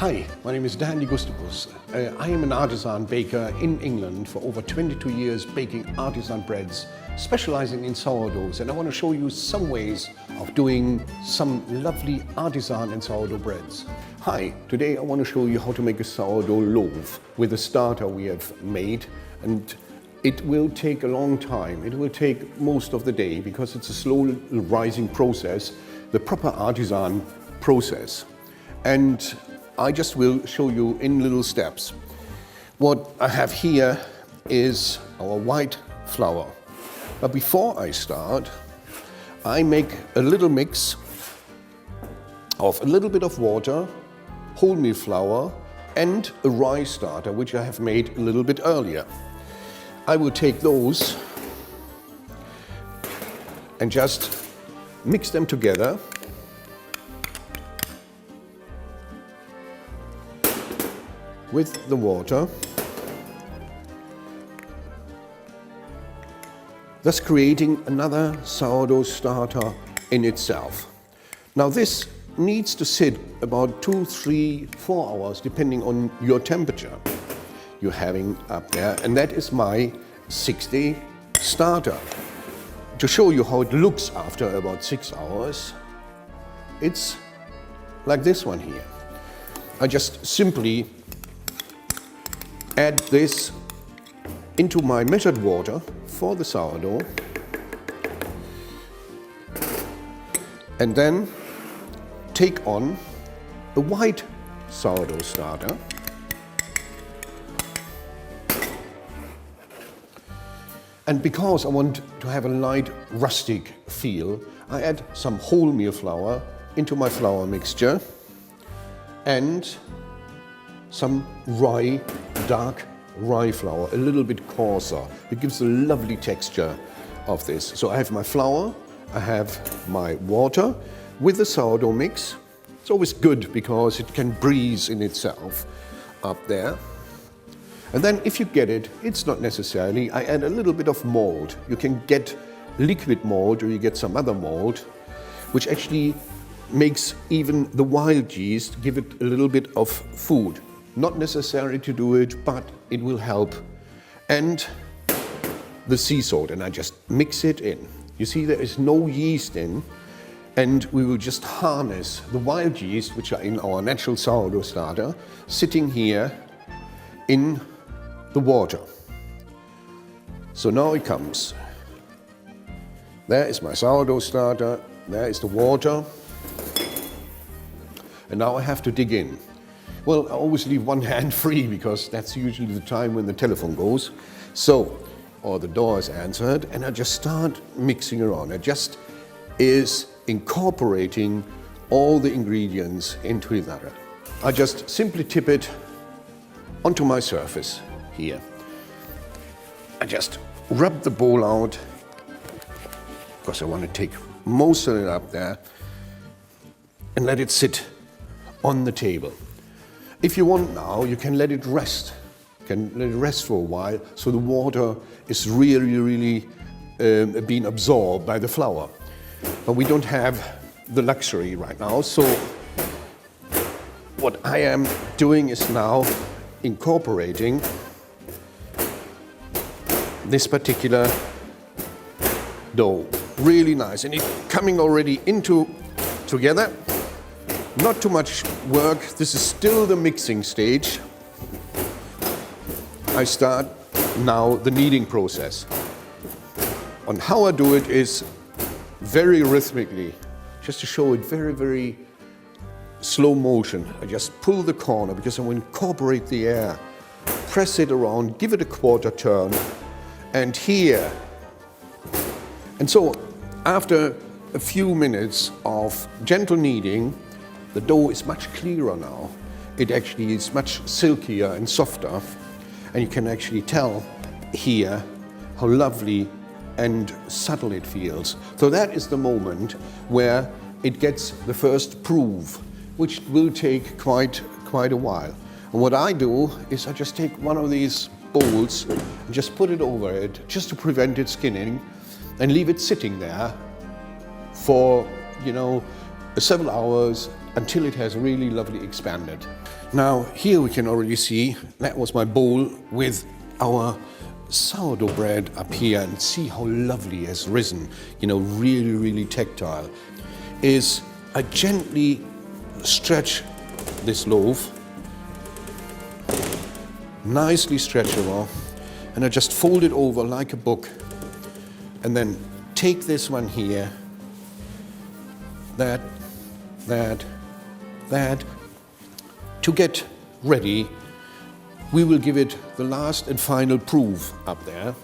Hi, my name is Danny Gustavus. I am an artisan baker in England for over 22 years baking artisan breads, specializing in sourdoughs, and I want to show you some ways of doing some lovely artisan and sourdough breads. Hi, today I want to show you how to make a sourdough loaf with a starter we have made, and it will take a long time. It will take most of the day because it's a slow rising process, the proper artisan process. And I just will show you in little steps. What I have here is our white flour. But before I start, I make a little mix of a little bit of water, wholemeal flour, and a rye starter, which I have made a little bit earlier. I will take those and just mix them together. With the water, thus creating another sourdough starter in itself. Now this needs to sit about 2, 3, 4 hours depending on your temperature you're having up there, and that is my 6-day starter. To show you how it looks after about 6 hours, it's like this one here. I just simply add this into my measured water for the sourdough, and then take on a white sourdough starter, and because I want to have a light rustic feel, I add some wholemeal flour into my flour mixture and some rye, dark rye flour, a little bit coarser. It gives a lovely texture of this. So I have my flour, I have my water with the sourdough mix. It's always good because it can breathe in itself up there. And then if you get it, it's not necessarily, I add a little bit of mold. You can get liquid mold or you get some other mold, which actually makes even the wild yeast give it a little bit of food. Not necessary to do it, but it will help. And the sea salt, and I just mix it in. You see, there is no yeast in, and we will just harness the wild yeast, which are in our natural sourdough starter, sitting here in the water. So now it comes. There is my sourdough starter, there is the water, and now I have to dig in. Well, I always leave one hand free because that's usually the time when the telephone goes. So, or the door is answered, and I just start mixing around. It just is incorporating all the ingredients into each other. I just simply tip it onto my surface here. I just rub the bowl out because I want to take most of it up there and let it sit on the table. If you want now, you can let it rest. You can let it rest for a while so the water is really being absorbed by the flour. But we don't have the luxury right now, so what I am doing is now incorporating this particular dough. Really nice, and it's coming already together. Not too much work. This is still the mixing stage. I start now the kneading process. On how I do it is very rhythmically, just to show it very slow motion. I just pull the corner because I will incorporate the air, press it around, give it a quarter turn, and here. And so after a few minutes of gentle kneading, the dough is much clearer now. It actually is much silkier and softer, and you can actually tell here how lovely and subtle it feels. So that is the moment where it gets the first proof, which will take quite a while. And what I do is I just take one of these bowls and just put it over it, just to prevent it skinning, and leave it sitting there for, several hours until it has really lovely expanded. Now here we can already see that was my bowl with our sourdough bread up here, and see how lovely it has risen, you know, really, really tactile. I gently stretch this loaf, nicely stretchable, and I just fold it over like a book, and then take this one here, that, to get ready. We will give it the last and final proof up there,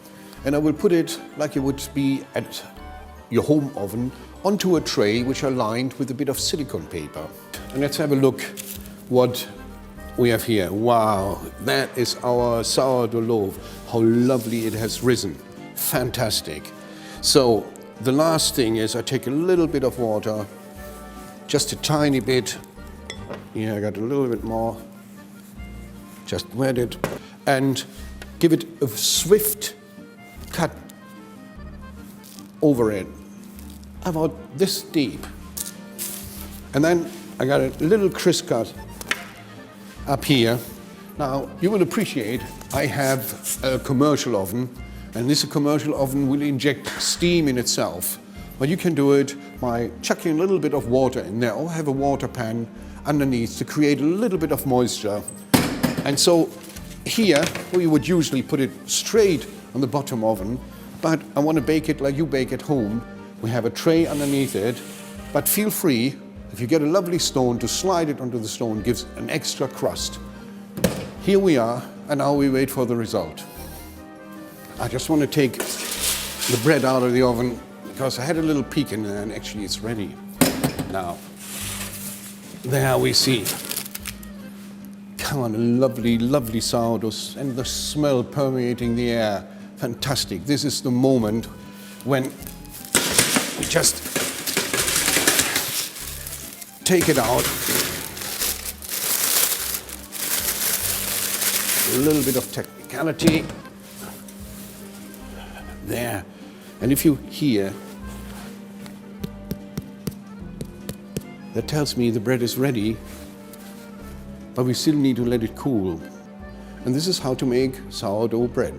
and I will put it like it would be at your home oven onto a tray which are lined with a bit of silicone paper. And let's have a look what we have here. Wow, that is our sourdough loaf. How lovely it has risen. Fantastic. So the last thing is I take a little bit of water, just a tiny bit. Yeah, I got a little bit more. Just wet it and give it a swift cut over it, about this deep. And then I got a little crisp cut up here. Now you will appreciate I have a commercial oven, and this commercial oven will inject steam in itself. But you can do it by chucking a little bit of water in there, or have a water pan underneath to create a little bit of moisture. And so here, we would usually put it straight on the bottom oven, but I want to bake it like you bake at home. We have a tray underneath it, but feel free, if you get a lovely stone, to slide it onto the stone, gives an extra crust. Here we are, and now we wait for the result. I just want to take the bread out of the oven, because I had a little peek in there, and actually it's ready. Now, there we see. Come on, a lovely, lovely sourdough, and the smell permeating the air. Fantastic. This is the moment when we just take it out. A little bit of technicality. There. And if you hear, that tells me the bread is ready. But we still need to let it cool. And this is how to make sourdough bread.